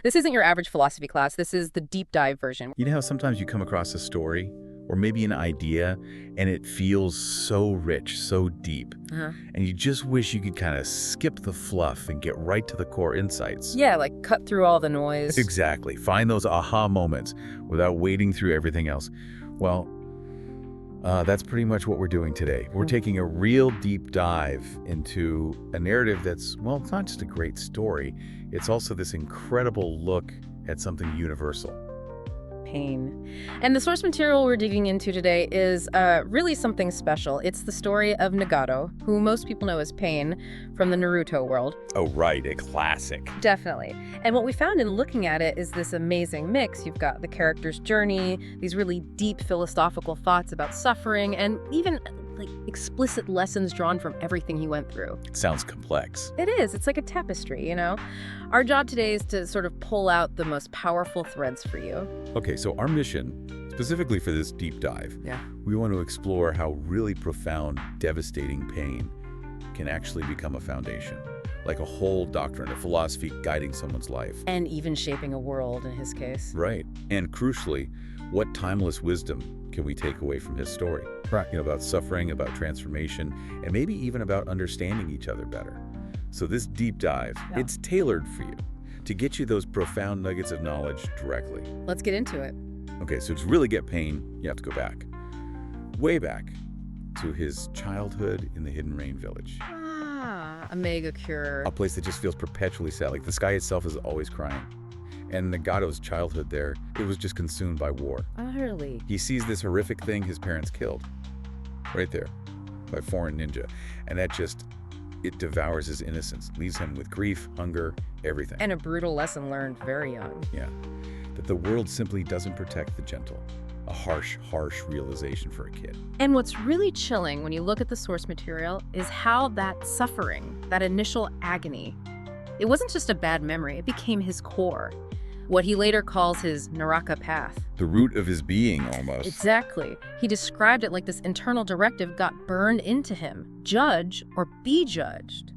This isn't your average philosophy class. This is the deep dive version. You know how sometimes you come across a story or maybe an idea and it feels so rich, so deep, and you just wish you could kind of skip the fluff and get right to the core insights. Yeah, like cut through all the noise. Exactly. Find those aha moments without wading through everything else. Well, that's pretty much what we're doing today. We're taking a real deep dive into a narrative that's, well, it's not just a great story, it's also this incredible look at something universal. Pain. And the source material we're digging into today is really something special. It's the story of Nagato, who most people know as Pain from the Naruto world. Oh, right, a classic. Definitely. And what we found in looking at it is this amazing mix. You've got the character's journey, these really deep philosophical thoughts about suffering, and even like explicit lessons drawn from everything he went through. Sounds complex. It is. It's like a tapestry, you know? Our job today is to sort of pull out the most powerful threads for you. Okay, so our mission, specifically for this deep dive, we want to explore how really profound, devastating pain can actually become a foundation, like a whole doctrine, a philosophy guiding someone's life. And even shaping a world, in his case. Right. And crucially, what timeless wisdom can we take away from his story? Right. You know, about suffering, about transformation, and maybe even about understanding each other better. So this deep dive, it's tailored for you to get you those profound nuggets of knowledge directly. Let's get into it. Okay, so to really get Pain, you have to go back, way back, to his childhood in the Hidden Rain village. A mega cure. A place that just feels perpetually sad, like the sky itself is always crying. And Nagato's childhood there, it was just consumed by war. Utterly. He sees this horrific thing his parents killed, right there, by foreign ninja. And that just, it devours his innocence, leaves him with grief, hunger, everything. And a brutal lesson learned very young. Yeah, that the world simply doesn't protect the gentle. A harsh, harsh realization for a kid. And what's really chilling when you look at the source material is how that suffering, that initial agony, it wasn't just a bad memory, it became his core. What he later calls his Naraka path. The root of his being, almost. Exactly. He described it like this internal directive got burned into him. Judge or be judged.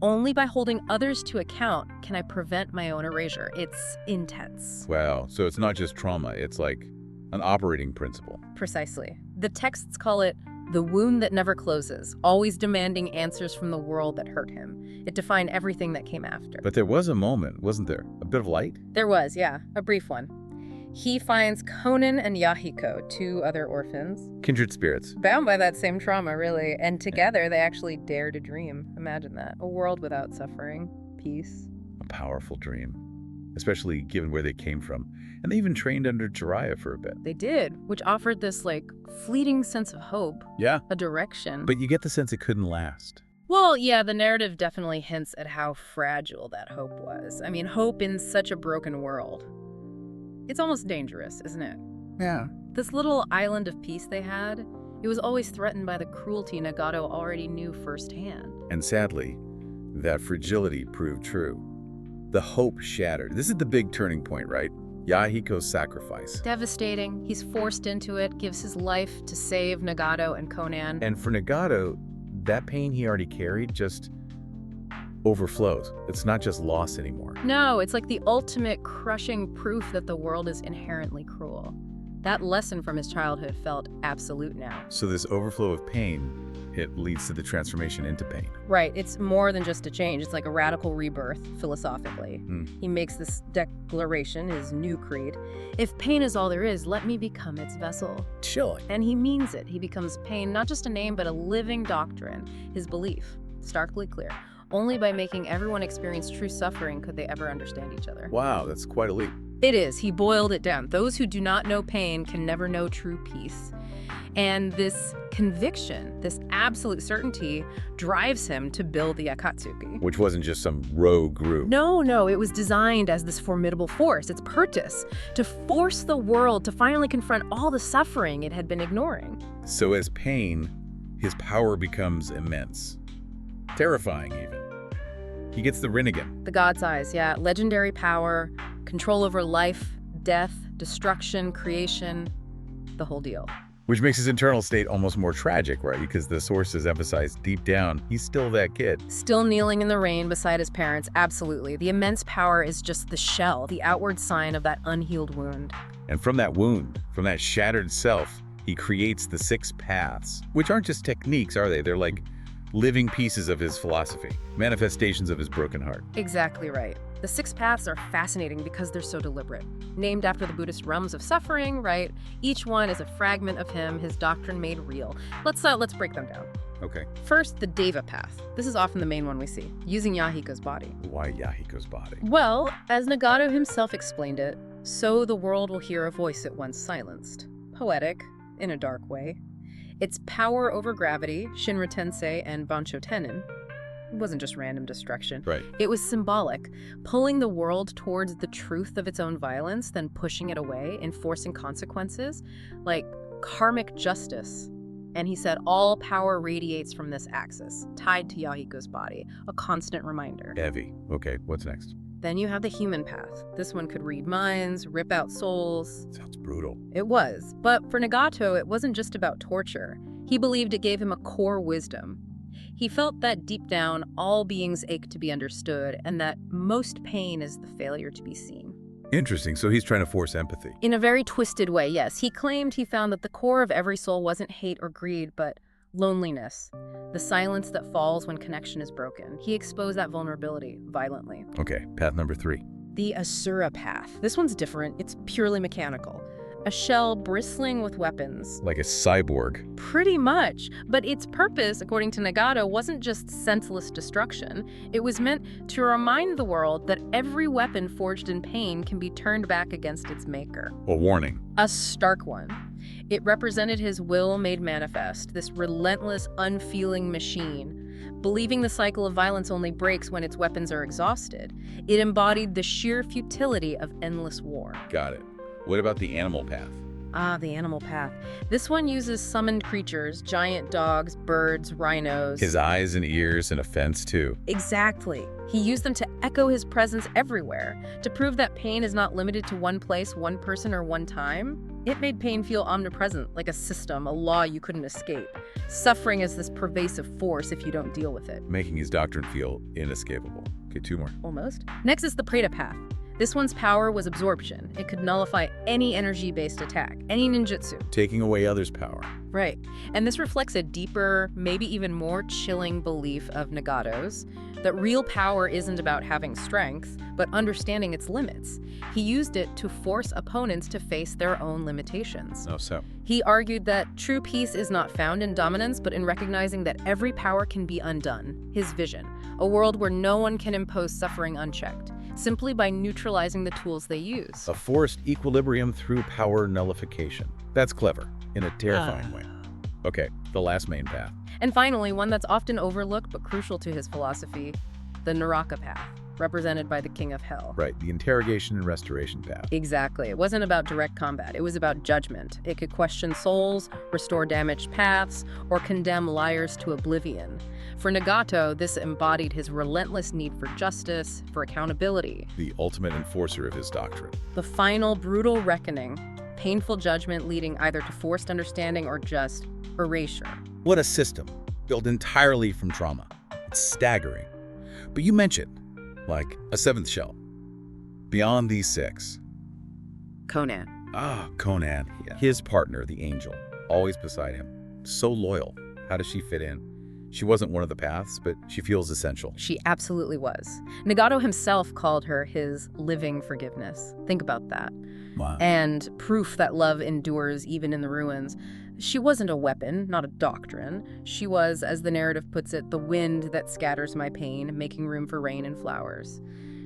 Only by holding others to account can I prevent my own erasure. It's intense. Wow. So it's not just trauma, it's like an operating principle. Precisely. The texts call it the wound that never closes, always demanding answers from the world that hurt him. It defined everything that came after. But there was a moment, wasn't there? A bit of light? There was, yeah. A brief one. He finds Konan and Yahiko, two other orphans. Kindred spirits. Bound by that same trauma, really. And together, they actually dare to dream. Imagine that. A world without suffering. Peace. A powerful dream. Especially given where they came from. And they even trained under Jiraiya for a bit. They did, which offered this, like, fleeting sense of hope. Yeah. A direction. But you get the sense it couldn't last. Well, yeah, the narrative definitely hints at how fragile that hope was. I mean, hope in such a broken world. It's almost dangerous, isn't it? Yeah. This little island of peace they had, it was always threatened by the cruelty Nagato already knew firsthand. And sadly, that fragility proved true. The hope shattered. This is the big turning point, right? Yahiko's sacrifice. Devastating. He's forced into it, gives his life to save Nagato and Conan. And for Nagato, that pain he already carried just overflows. It's not just loss anymore. No, it's like the ultimate crushing proof that the world is inherently cruel. That lesson from his childhood felt absolute now. So this overflow of pain, it leads to the transformation into pain. Right, it's more than just a change. It's like a radical rebirth, philosophically. He makes this declaration, his new creed. If pain is all there is, let me become its vessel. Chilling. And he means it. He becomes pain, not just a name, but a living doctrine. His belief, starkly clear. Only by making everyone experience true suffering could they ever understand each other. Wow, that's quite a leap. It is. He boiled it down. Those who do not know pain can never know true peace. And this conviction, this absolute certainty, drives him to build the Akatsuki. Which wasn't just some rogue group. No, it was designed as this formidable force. Its purpose, to force the world to finally confront all the suffering it had been ignoring. So as pain, his power becomes immense. Terrifying, even. He gets the Rinnegan. The God's Eyes, yeah. Legendary power, control over life, death, destruction, creation, the whole deal. Which makes his internal state almost more tragic, right? Because the sources emphasize deep down, he's still that kid. Still kneeling in the rain beside his parents, absolutely. The immense power is just the shell, the outward sign of that unhealed wound. And from that wound, from that shattered self, he creates the 6 paths, which aren't just techniques, are they? They're like living pieces of his philosophy, manifestations of his broken heart. Exactly right. The 6 paths are fascinating because they're so deliberate. Named after the Buddhist realms of suffering, right? Each one is a fragment of him, his doctrine made real. Let's break them down. Okay. First, the Deva path. This is often the main one we see, using Yahiko's body. Why Yahiko's body? Well, as Nagato himself explained it, so the world will hear a voice it once silenced. Poetic, in a dark way. Its power over gravity, Shinra Tensei and Bancho Tenin, it wasn't just random destruction. Right. It was symbolic, pulling the world towards the truth of its own violence, then pushing it away, enforcing consequences, like karmic justice. And he said all power radiates from this axis, tied to Yahiko's body, a constant reminder. Heavy. Okay, what's next? Then you have the human path. This one could read minds, rip out souls. Sounds brutal. It was. But for Nagato, it wasn't just about torture. He believed it gave him a core wisdom. He felt that deep down, all beings ache to be understood, and that most pain is the failure to be seen. Interesting. So he's trying to force empathy. In a very twisted way, yes. He claimed he found that the core of every soul wasn't hate or greed, but loneliness. The silence that falls when connection is broken. He exposed that vulnerability violently. Okay, path number 3. The Asura path. This one's different. It's purely mechanical. A shell bristling with weapons. Like a cyborg. Pretty much. But its purpose, according to Nagato, wasn't just senseless destruction. It was meant to remind the world that every weapon forged in pain can be turned back against its maker. A warning. A stark one. It represented his will made manifest, this relentless, unfeeling machine. Believing the cycle of violence only breaks when its weapons are exhausted. It embodied the sheer futility of endless war. Got it. What about the animal path? Ah, the animal path. This one uses summoned creatures, giant dogs, birds, rhinos. His eyes and ears and a fence, too. Exactly. He used them to echo his presence everywhere, to prove that pain is not limited to one place, one person, or one time. It made pain feel omnipresent, like a system, a law you couldn't escape. Suffering is this pervasive force if you don't deal with it. Making his doctrine feel inescapable. Okay, 2 more. Almost. Next is the Preta path. This one's power was absorption. It could nullify any energy-based attack, any ninjutsu. Taking away others' power. Right. And this reflects a deeper, maybe even more chilling belief of Nagato's, that real power isn't about having strength, but understanding its limits. He used it to force opponents to face their own limitations. Oh, so? He argued that true peace is not found in dominance, but in recognizing that every power can be undone. His vision, a world where no one can impose suffering unchecked, simply by neutralizing the tools they use. A forced equilibrium through power nullification. That's clever, in a terrifying way. Okay, the last main path. And finally, one that's often overlooked but crucial to his philosophy, the Naraka path, represented by the King of Hell. Right, the interrogation and restoration path. Exactly. It wasn't about direct combat. It was about judgment. It could question souls, restore damaged paths, or condemn liars to oblivion. For Nagato, this embodied his relentless need for justice, for accountability. The ultimate enforcer of his doctrine. The final brutal reckoning, painful judgment leading either to forced understanding or just erasure. What a system, built entirely from trauma. It's staggering. But you mentioned, like, a 7th shell. Beyond these 6. Conan. Ah, Conan. Yeah. His partner, the angel, always beside him. So loyal. How does she fit in? She wasn't one of the paths, but she feels essential. She absolutely was. Nagato himself called her his living forgiveness. Think about that. Wow. And proof that love endures even in the ruins. She wasn't a weapon, not a doctrine. She was, as the narrative puts it, the wind that scatters my pain, making room for rain and flowers.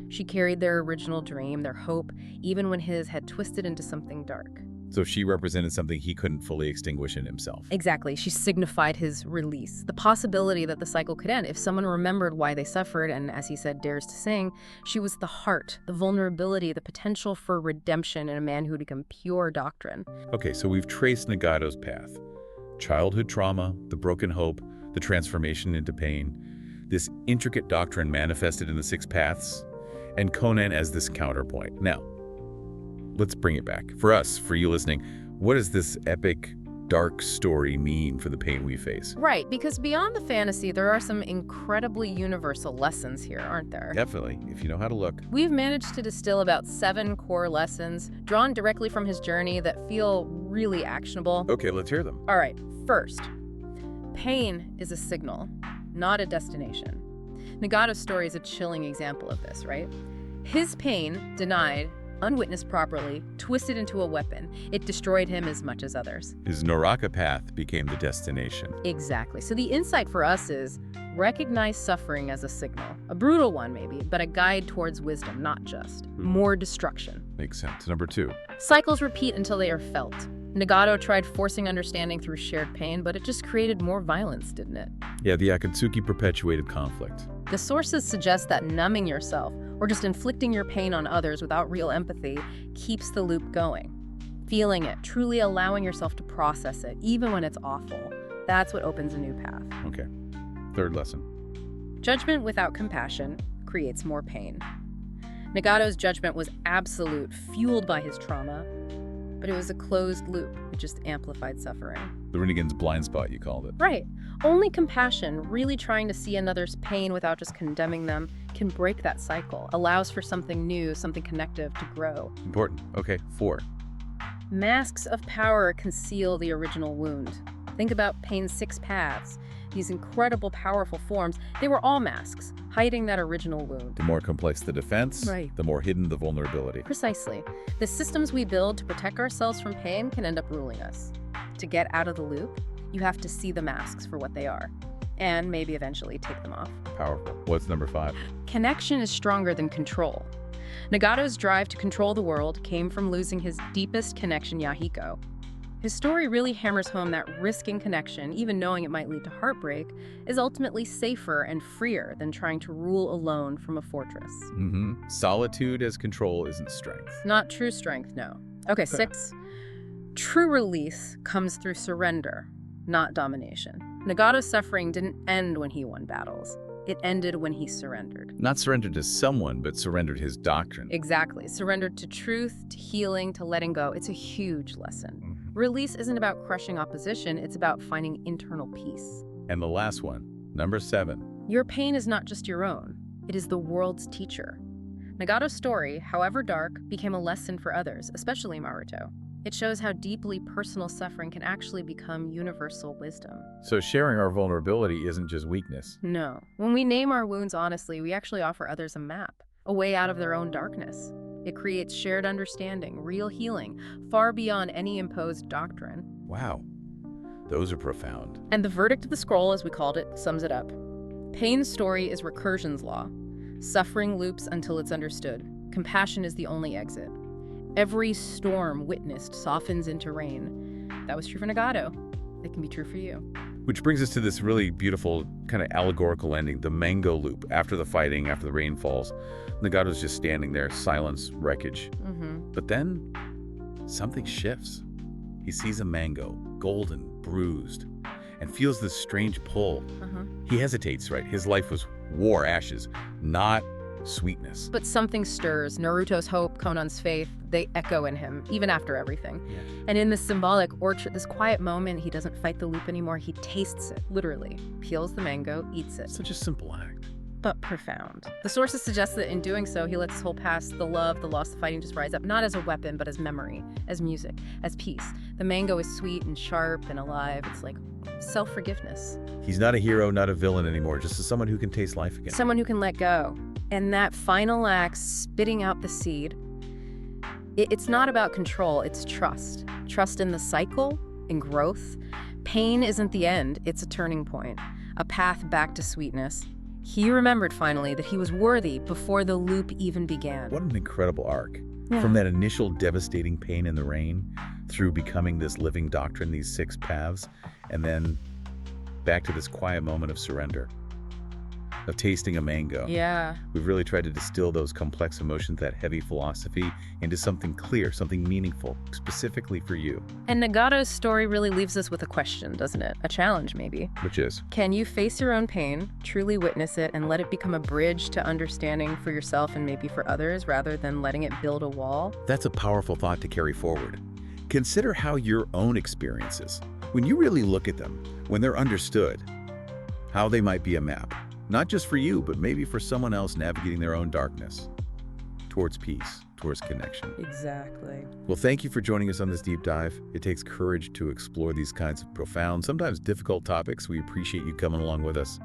She carried their original dream, their hope, even when his had twisted into something dark. So she represented something he couldn't fully extinguish in himself. Exactly. She signified his release, the possibility that the cycle could end if someone remembered why they suffered and, as he said, dares to sing. She was the heart, the vulnerability, the potential for redemption in a man who had become pure doctrine. Okay, so we've traced Nagato's path. Childhood trauma, the broken hope, the transformation into pain, this intricate doctrine manifested in the 6 paths, and Conan as this counterpoint. Now, let's bring it back. For us, for you listening, what does this epic dark story mean for the pain we face? Right, because beyond the fantasy, there are some incredibly universal lessons here, aren't there? Definitely, if you know how to look. We've managed to distill about 7 core lessons drawn directly from his journey that feel really actionable. Okay, let's hear them. All right, first, pain is a signal, not a destination. Nagato's story is a chilling example of this, right? His pain, denied, unwitnessed properly, twisted into a weapon. It destroyed him as much as others. His Naraka path became the destination. Exactly. So the insight for us is recognize suffering as a signal. A brutal one, maybe, but a guide towards wisdom, not just more destruction. Makes sense. Number 2. Cycles repeat until they are felt. Nagato tried forcing understanding through shared pain, but it just created more violence, didn't it? Yeah, the Akatsuki perpetuated conflict. The sources suggest that numbing yourself or just inflicting your pain on others without real empathy keeps the loop going. Feeling it, truly allowing yourself to process it, even when it's awful, that's what opens a new path. Okay. 3rd lesson. Judgment without compassion creates more pain. Nagato's judgment was absolute, fueled by his trauma, but it was a closed loop. It just amplified suffering. The Rinnegan's blind spot, you called it. Right. Only compassion, really trying to see another's pain without just condemning them, can break that cycle, allows for something new, something connective to grow. Important. Okay, 4. Masks of power conceal the original wound. Think about Pain's 6 paths. These incredible, powerful forms, they were all masks, hiding that original wound. The more complex the defense, Right. the more hidden the vulnerability. Precisely. The systems we build to protect ourselves from pain can end up ruling us. To get out of the loop, you have to see the masks for what they are, and maybe eventually take them off. Powerful. What's number 5? Connection is stronger than control. Nagato's drive to control the world came from losing his deepest connection, Yahiko. His story really hammers home that risking connection, even knowing it might lead to heartbreak, is ultimately safer and freer than trying to rule alone from a fortress. Solitude as control isn't strength. Not true strength, no. Okay, 6. True release comes through surrender, not domination. Nagato's suffering didn't end when he won battles. It ended when he surrendered. Not surrendered to someone, but surrendered his doctrine. Exactly. Surrendered to truth, to healing, to letting go. It's a huge lesson. Release isn't about crushing opposition, it's about finding internal peace. And the last one, number 7. Your pain is not just your own, it is the world's teacher. Nagato's story, however dark, became a lesson for others, especially Naruto. It shows how deeply personal suffering can actually become universal wisdom. So sharing our vulnerability isn't just weakness. No. When we name our wounds honestly, we actually offer others a map, a way out of their own darkness. It creates shared understanding, real healing, far beyond any imposed doctrine. Wow. Those are profound. And the verdict of the scroll, as we called it, sums it up. Pain's story is recursion's law. Suffering loops until it's understood. Compassion is the only exit. Every storm witnessed softens into rain. That was true for Nagato. It can be true for you. Which brings us to this really beautiful kind of allegorical ending, the mango loop. After the fighting, after the rain falls, Nagato's just standing there, silence, wreckage. But then something shifts. He sees a mango, golden, bruised, and feels this strange pull. He hesitates, right? His life was war, ashes, not sweetness. But something stirs. Naruto's hope, Conan's faith, they echo in him, even after everything. And in this symbolic orchard, this quiet moment, he doesn't fight the loop anymore. He tastes it, literally. Peels the mango, eats it. Such a simple act. But profound. The sources suggest that in doing so, he lets his whole past, the love, the loss, the fighting just rise up, not as a weapon, but as memory, as music, as peace. The mango is sweet and sharp and alive. It's like self-forgiveness. He's not a hero, not a villain anymore, just someone who can taste life again. Someone who can let go. And that final act, spitting out the seed, it's not about control, it's trust. Trust in the cycle, in growth. Pain isn't the end, it's a turning point, a path back to sweetness. He remembered finally that he was worthy before the loop even began. What an incredible arc. Yeah. From that initial devastating pain in the rain, through becoming this living doctrine, these 6 paths, and then back to this quiet moment of surrender, of tasting a mango. Yeah. We've really tried to distill those complex emotions, that heavy philosophy, into something clear, something meaningful, specifically for you. And Nagato's story really leaves us with a question, doesn't it? A challenge, maybe. Which is? Can you face your own pain, truly witness it, and let it become a bridge to understanding for yourself and maybe for others, rather than letting it build a wall? That's a powerful thought to carry forward. Consider how your own experiences, When you really look at them, when they're understood, how they might be a map, not just for you, but maybe for someone else navigating their own darkness, towards peace, towards connection. Exactly. Well, thank you for joining us on this deep dive. It takes courage to explore these kinds of profound, sometimes difficult topics. We appreciate you coming along with us.